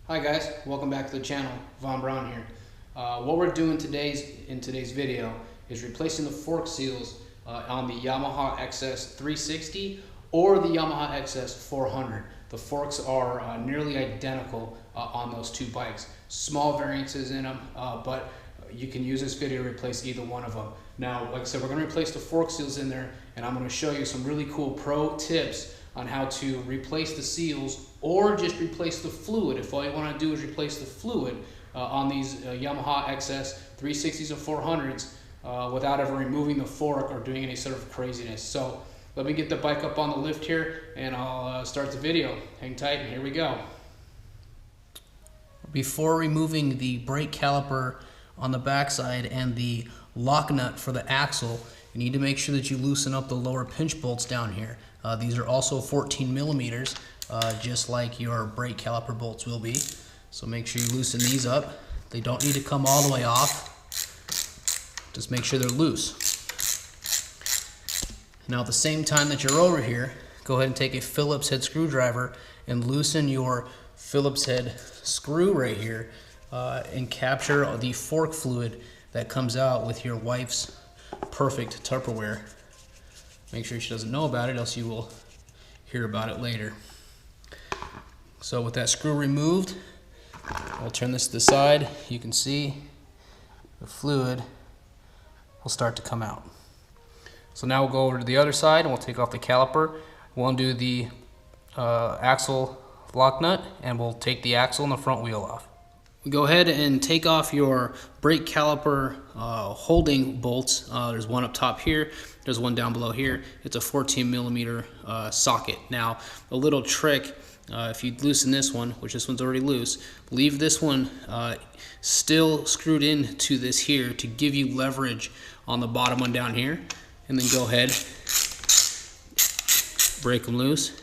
Hi guys, welcome back to the channel. Von Braun here. What we're doing in today's video is replacing the fork seals on the Yamaha XS 360 or the Yamaha XS 400. The forks are nearly identical on those two bikes. Small variances in them, but you can use this video to replace either one of them. Now, like I said, we're going to replace the fork seals in there, and I'm going to show you some really cool pro tips on how to replace the seals or just replace the fluid. If all you want to do is replace the fluid on these Yamaha XS 360s or 400s without ever removing the fork or doing any sort of craziness. So let me get the bike up on the lift here and I'll start the video. Hang tight and here we go. Before removing the brake caliper on the backside and the lock nut for the axle, you need to make sure that you loosen up the lower pinch bolts down here. These are also 14 millimeters, just like your brake caliper bolts will be. So make sure you loosen these up. They don't need to come all the way off. Just make sure they're loose. Now at the same time that you're over here, go ahead and take a Phillips head screwdriver and loosen your Phillips head screw right here and capture the fork fluid that comes out with your wife's perfect Tupperware. Make sure she doesn't know about it, else you will hear about it later. So with that screw removed, I'll turn this to the side. You can see the fluid will start to come out. So now we'll go over to the other side and we'll take off the caliper. We'll undo the axle lock nut and we'll take the axle and the front wheel off. Go ahead and take off your brake caliper holding bolts. There's one up top here, there's one down below here. It's a 14 millimeter socket. Now a little trick, if you loosen this one, which this one's already loose, leave this one still screwed in to this here to give you leverage on the bottom one down here, and then go ahead, break them loose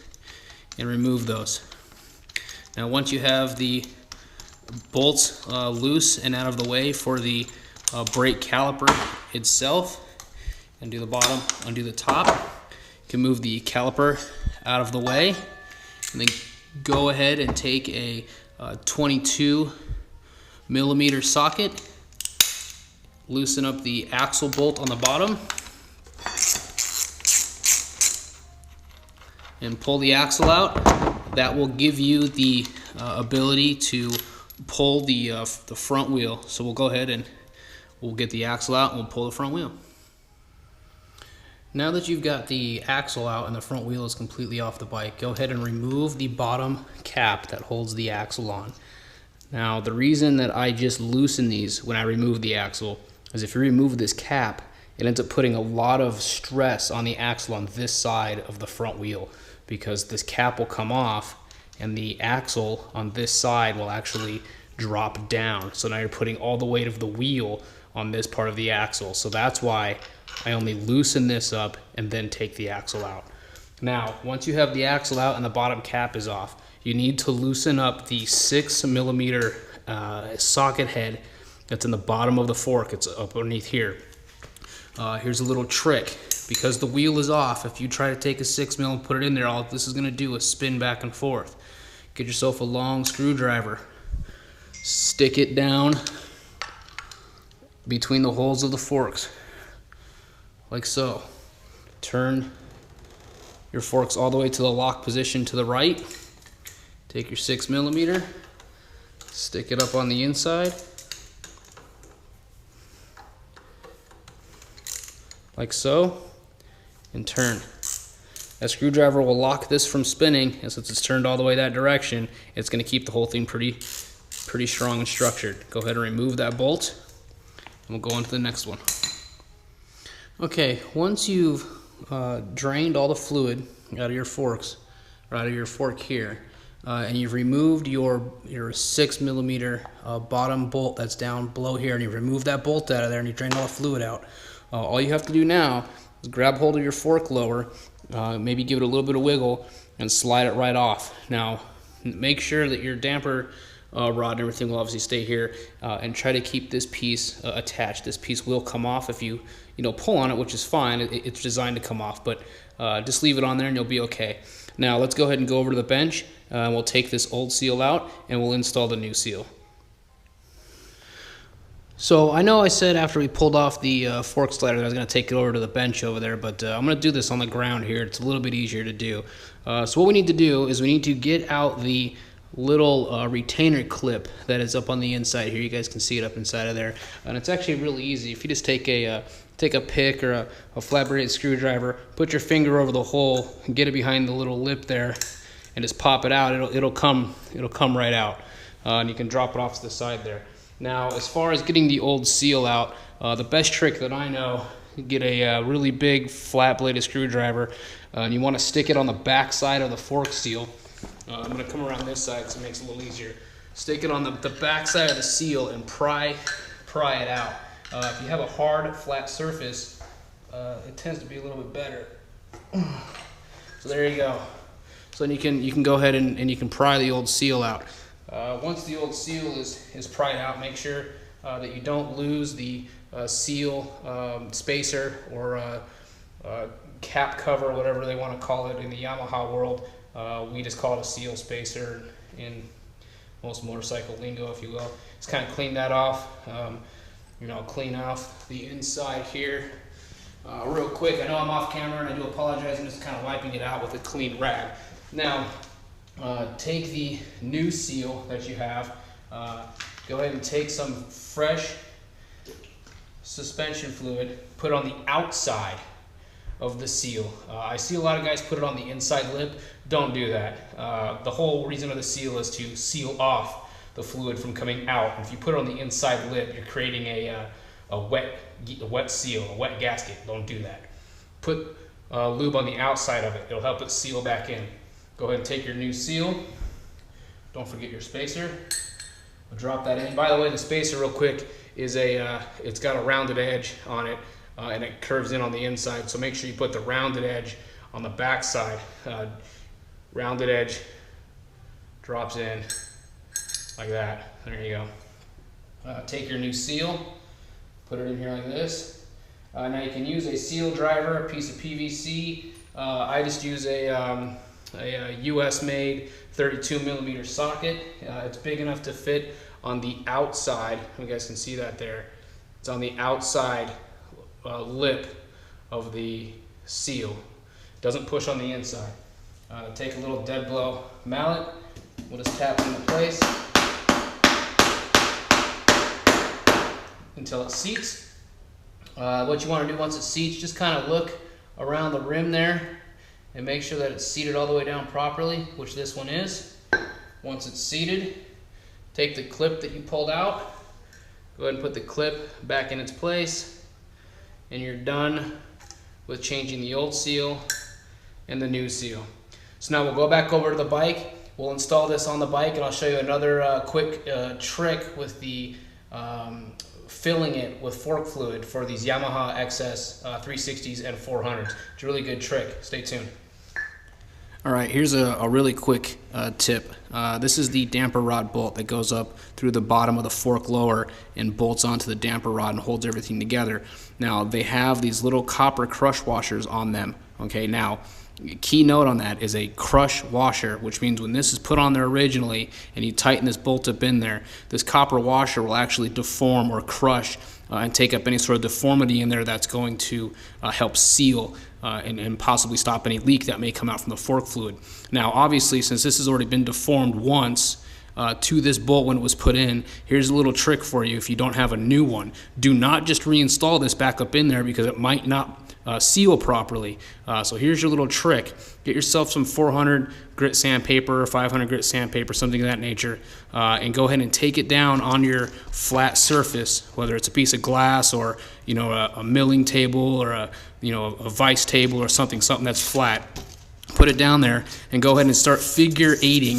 and remove those. Now once you have the bolts loose and out of the way for the brake caliper itself, undo the bottom, undo the top. You can move the caliper out of the way and then go ahead and take a 22 millimeter socket, loosen up the axle bolt on the bottom and pull the axle out. That will give you the ability to pull the front wheel. So we'll go ahead and we'll get the axle out and we'll pull the front wheel. Now that you've got the axle out and the front wheel is completely off the bike, go ahead and remove the bottom cap that holds the axle on. Now the reason that I just loosen these when I remove the axle is if you remove this cap, it ends up putting a lot of stress on the axle on this side of the front wheel, because this cap will come off and the axle on this side will actually drop down. So now you're putting all the weight of the wheel on this part of the axle. So that's why I only loosen this up and then take the axle out. Now, once you have the axle out and the bottom cap is off, you need to loosen up the 6 millimeter socket head that's in the bottom of the fork. It's up underneath here. Here's a little trick. Because the wheel is off, if you try to take a 6 mil and put it in there, all this is going to do is spin back and forth. Get yourself a long screwdriver, stick it down between the holes of the forks, like so. Turn your forks all the way to the lock position to the right. Take your 6 millimeter, stick it up on the inside, like so, and turn. That screwdriver will lock this from spinning, and since it's turned all the way that direction, it's going to keep the whole thing pretty strong and structured. Go ahead and remove that bolt, and we'll go on to the next one. Okay, once you've drained all the fluid out of your forks, or out of your fork here, and you've removed your 6 millimeter bottom bolt that's down below here, and you've removed that bolt out of there, and you drained all the fluid out, all you have to do now is grab hold of your fork lower, maybe give it a little bit of wiggle, and slide it right off. Now, make sure that your damper rod and everything will obviously stay here, and try to keep this piece attached. This piece will come off if you pull on it, which is fine. It's designed to come off, but just leave it on there and you'll be okay. Now let's go ahead and go over to the bench. We'll take this old seal out and we'll install the new seal. So I know I said after we pulled off the fork slider that I was going to take it over to the bench over there, but I'm going to do this on the ground here. It's a little bit easier to do. So what we need to do is we need to get out the little retainer clip that is up on the inside here. You guys can see it up inside of there, and it's actually really easy. If you just take a pick or a flat braided screwdriver, put your finger over the hole and get it behind the little lip there, and just pop it out. It'll come right out, and you can drop it off to the side there. Now, as far as getting the old seal out, the best trick that I know, you get a really big flat bladed screwdriver, and you want to stick it on the back side of the fork seal. I'm going to come around this side so it makes it a little easier. Stick it on the back side of the seal and pry it out. If you have a hard, flat surface, it tends to be a little bit better. So there you go. So then you can go ahead and you can pry the old seal out. Once the old seal is pried out, make sure that you don't lose the seal spacer or cap cover, whatever they want to call it in the Yamaha world. We just call it a seal spacer in most motorcycle lingo, if you will. Just kind of clean that off. Clean off the inside here real quick. I know I'm off camera and I do apologize. I'm just kind of wiping it out with a clean rag. Now, take the new seal that you have, go ahead and take some fresh suspension fluid, put it on the outside of the seal. I see a lot of guys put it on the inside lip. Don't do that. The whole reason of the seal is to seal off the fluid from coming out. If you put it on the inside lip, you're creating a wet seal, a wet gasket. Don't do that. Put lube on the outside of it. It'll help it seal back in. Go ahead and take your new seal. Don't forget your spacer. I'll drop that in. By the way, the spacer, real quick, is it's got a rounded edge on it, and it curves in on the inside. So make sure you put the rounded edge on the back side. Rounded edge drops in like that. There you go. Take your new seal, put it in here like this. Now you can use a seal driver, a piece of PVC. I just use a US made 32 millimeter socket. It's big enough to fit on the outside. You guys can see that there. It's on the outside lip of the seal. It doesn't push on the inside. Take a little dead blow mallet. We'll just tap it into place until it seats. What you want to do once it seats, just kind of look around the rim there and make sure that it's seated all the way down properly, which this one is. Once it's seated, take the clip that you pulled out, go ahead and put the clip back in its place, and you're done with changing the old seal and the new seal. So now we'll go back over to the bike. We'll install this on the bike, and I'll show you another quick trick with the filling it with fork fluid for these Yamaha XS 360s and 400s. It's a really good trick. Stay tuned. All right, here's a really quick tip. This is the damper rod bolt that goes up through the bottom of the fork lower and bolts onto the damper rod and holds everything together. Now, they have these little copper crush washers on them. Okay, now, key note on that is a crush washer, which means when this is put on there originally and you tighten this bolt up in there, this copper washer will actually deform or crush and take up any sort of deformity in there that's going to help seal and possibly stop any leak that may come out from the fork fluid. Now, obviously, since this has already been deformed once to this bolt when it was put in, here's a little trick for you if you don't have a new one. Do not just reinstall this back up in there because it might not seal properly. So here's your little trick. Get yourself some 400 grit sandpaper or 500 grit sandpaper, something of that nature, and go ahead and take it down on your flat surface, whether it's a piece of glass or a milling table or a vise table or something that's flat. Put it down there and go ahead and start figure eighting,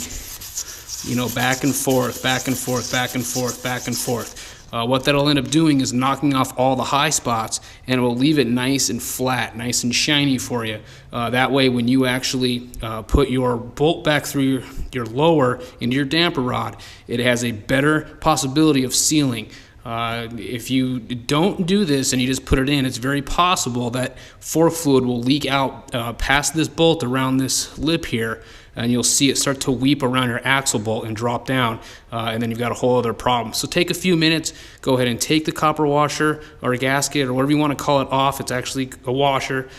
back and forth, back and forth, back and forth, back and forth. What that'll end up doing is knocking off all the high spots, and it will leave it nice and flat, nice and shiny for you. That way, when you actually put your bolt back through your lower into your damper rod, it has a better possibility of sealing. If you don't do this and you just put it in, it's very possible that fork fluid will leak out past this bolt around this lip here, and you'll see it start to weep around your axle bolt and drop down, and then you've got a whole other problem. So take a few minutes, go ahead and take the copper washer or a gasket or whatever you want to call it off. It's actually a washer.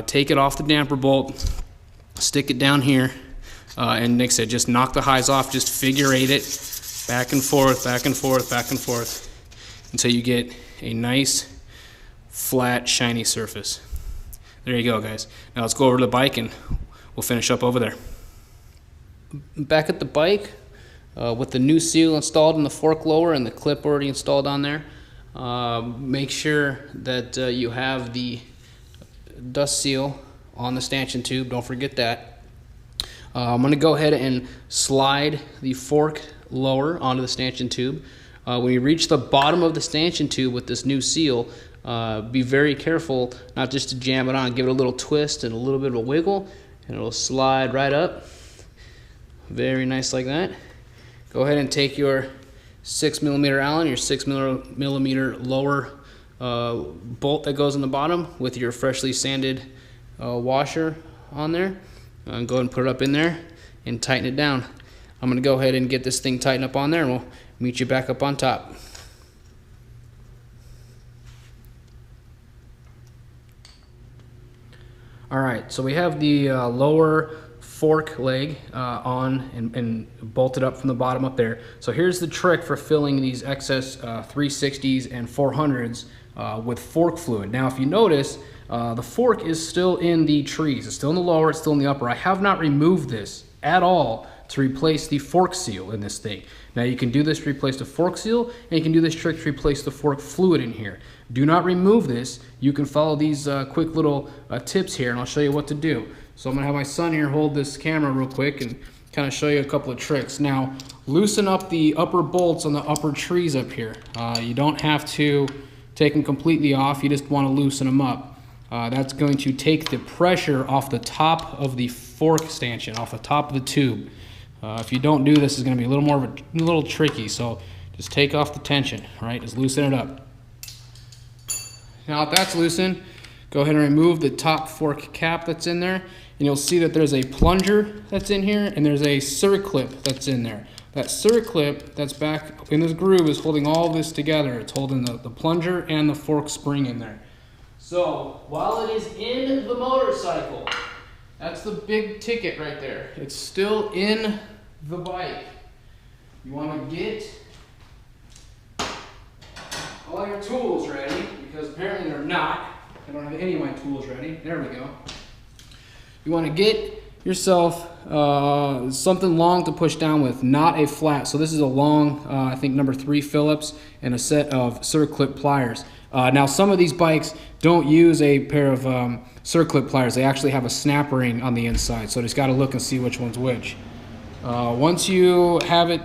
Take it off the damper bolt, stick it down here, and like I said, just knock the highs off, just figure eight it, back and forth, back and forth, back and forth, until you get a nice, flat, shiny surface. There you go, guys. Now let's go over to the bike and we'll finish up over there. Back at the bike, with the new seal installed in the fork lower and the clip already installed on there, make sure that you have the dust seal on the stanchion tube. Don't forget that. I'm going to go ahead and slide the fork lower onto the stanchion tube. When you reach the bottom of the stanchion tube with this new seal, be very careful not just to jam it on. Give it a little twist and a little bit of a wiggle, and it'll slide right up. Very nice like that. Go ahead and take your 6mm Allen, your 6mm lower bolt that goes in the bottom with your freshly sanded washer on there. Go ahead and put it up in there and tighten it down. I'm going to go ahead and get this thing tightened up on there, and we'll meet you back up on top. All right, so we have the lower fork leg on and bolted up from the bottom up there. So here's the trick for filling these XS 360s and 400s with fork fluid. Now if you notice, the fork is still in the trees. It's still in the lower, it's still in the upper. I have not removed this at all to replace the fork seal in this thing. Now you can do this to replace the fork seal, and you can do this trick to replace the fork fluid in here. Do not remove this. You can follow these quick little tips here, and I'll show you what to do. So I'm gonna have my son here hold this camera real quick and kind of show you a couple of tricks. Now, loosen up the upper bolts on the upper trees up here. You don't have to take them completely off. You just want to loosen them up. That's going to take the pressure off the top of the fork stanchion, off the top of the tube. If you don't do this, it's going to be a little more of a little tricky. So just take off the tension, right? Just loosen it up. Now that that's loosened, go ahead and remove the top fork cap that's in there, and you'll see that there's a plunger that's in here and there's a circlip that's in there. That circlip that's back in this groove is holding all this together. It's holding the plunger and the fork spring in there. So while it is in the motorcycle, that's the big ticket right there. It's still in the bike. You want to get all your tools ready, because apparently they're not. I don't have any of my tools ready. There we go. You want to get yourself something long to push down with, not a flat. So this is a long, I think number 3 Phillips and a set of circlip pliers. Now some of these bikes don't use a pair of circlip pliers. They actually have a snap ring on the inside, so just got to look and see which one's which. Once you have it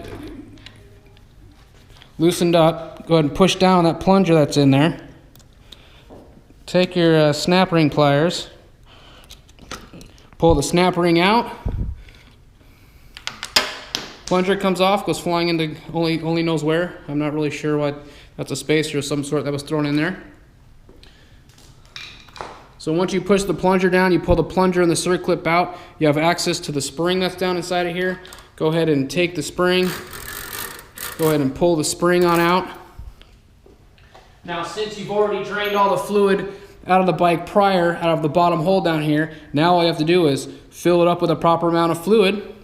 loosened up, go ahead and push down that plunger that's in there. Take your snap ring pliers, pull the snap ring out. Plunger comes off, goes flying into only knows where. I'm not really sure what. That's a spacer of some sort that was thrown in there. So once you push the plunger down, you pull the plunger and the circlip out, you have access to the spring that's down inside of here. Go ahead and take the spring, go ahead and pull the spring on out. Now since you've already drained all the fluid out of the bike prior, out of the bottom hole down here, now all you have to do is fill it up with a proper amount of fluid,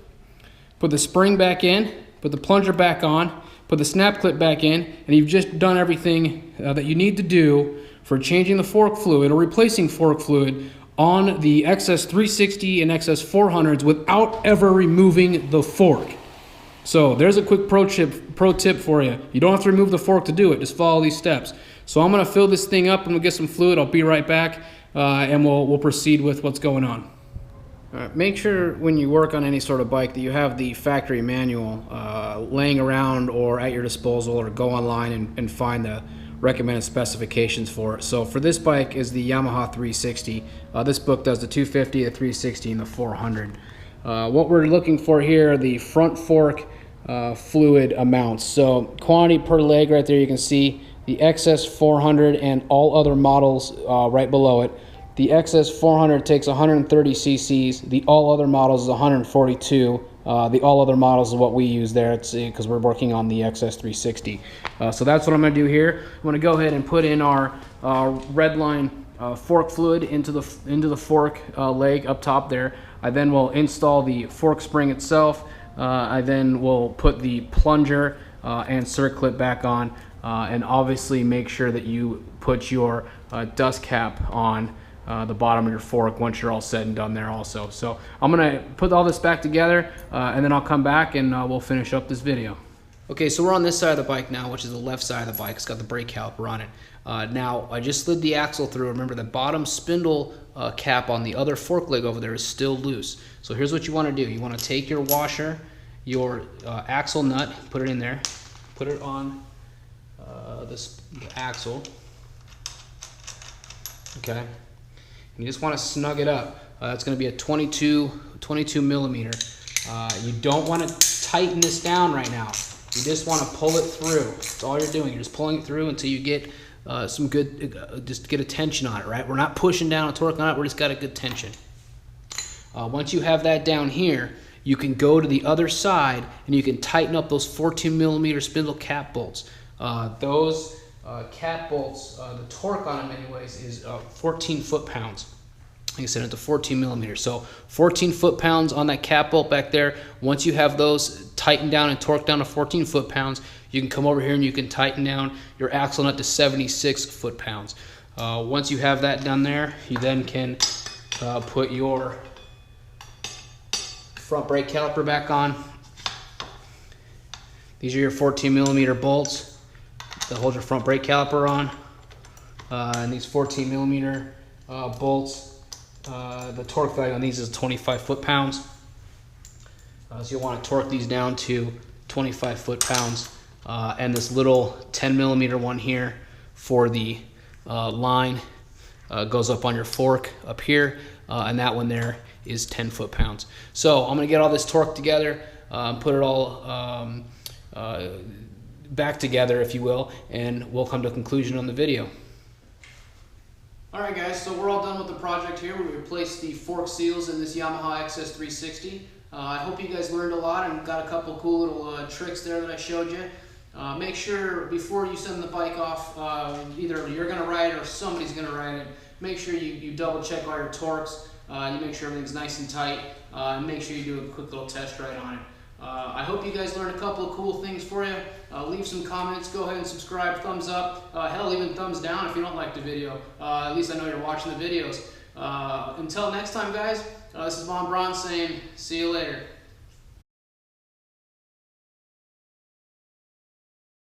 put the spring back in, put the plunger back on, put the snap clip back in, and you've just done everything that you need to do for changing the fork fluid or replacing fork fluid on the XS 360 and XS 400s without ever removing the fork. So there's a quick pro tip for you. You don't have to remove the fork to do it. Just follow these steps. So I'm going to fill this thing up and we'll get some fluid. I'll be right back, and we'll proceed with what's going on. Make sure when you work on any sort of bike that you have the factory manual laying around or at your disposal, or go online and find the recommended specifications for it. So for this bike is the Yamaha 360. This book does the 250, the 360, and the 400. What we're looking for here, the front fork fluid amounts. So quantity per leg right there, you can see the XS 400 and all other models right below it. The XS 400 takes 130 cc's. The all other models is 142. The all other models is what we use there because we're working on the XS 360. So that's what I'm going to do here. I'm going to go ahead and put in our red line fork fluid into the fork leg up top there. I then will install the fork spring itself. I then will put the plunger and circlip back on, and obviously make sure that you put your dust cap on the bottom of your fork once you're all said and done there also. So I'm gonna put all this back together and then I'll come back and we'll finish up this video. Okay, so we're on this side of the bike now, which is the left side of the bike. It's got the brake caliper on it. Now, I just slid the axle through. Remember, the bottom spindle cap on the other fork leg over there is still loose. So here's what you want to do. You want to take your washer, your axle nut, put it in there, put it on the axle. Okay. You just want to snug it up. That's going to be a 22 millimeter. You don't want to tighten this down right now. You just want to pull it through. That's all you're doing. You're just pulling it through until you get some good, just get a tension on it, right? We're not pushing down a torque on it. We're just got a good tension. Once you have that down here, you can go to the other side and you can tighten up those 14 millimeter spindle cap bolts. Those cap bolts, the torque on them anyways is 14 foot-pounds. Like I said, it's a 14 millimeter. So 14 foot-pounds on that cap bolt back there. Once you have those tightened down and torqued down to 14 foot-pounds, you can come over here and you can tighten down your axle nut to 76 foot-pounds. Once you have that done there, you then can put your front brake caliper back on. These are your 14 millimeter bolts that hold your front brake caliper on. And these 14 millimeter bolts, the torque value on these is 25 foot-pounds. So you'll want to torque these down to 25 foot-pounds. And this little 10 millimeter one here for the line goes up on your fork up here, and that one there is 10 foot-pounds. So I'm going to get all this torque together, put it all back together, if you will, and we'll come to a conclusion on the video. Alright guys, so we're all done with the project here. We replaced the fork seals in this Yamaha XS 360. I hope you guys learned a lot and got a couple cool little tricks there that I showed you. Make sure before you send the bike off, either you're going to ride it or somebody's going to ride it, make sure you double check all your torques, you make sure everything's nice and tight, and make sure you do a quick little test ride on it. I hope you guys learned a couple of cool things for you. Leave some comments, go ahead and subscribe, thumbs up, hell, even thumbs down if you don't like the video. At least I know you're watching the videos. Until next time, guys, this is Von Braun saying, see you later.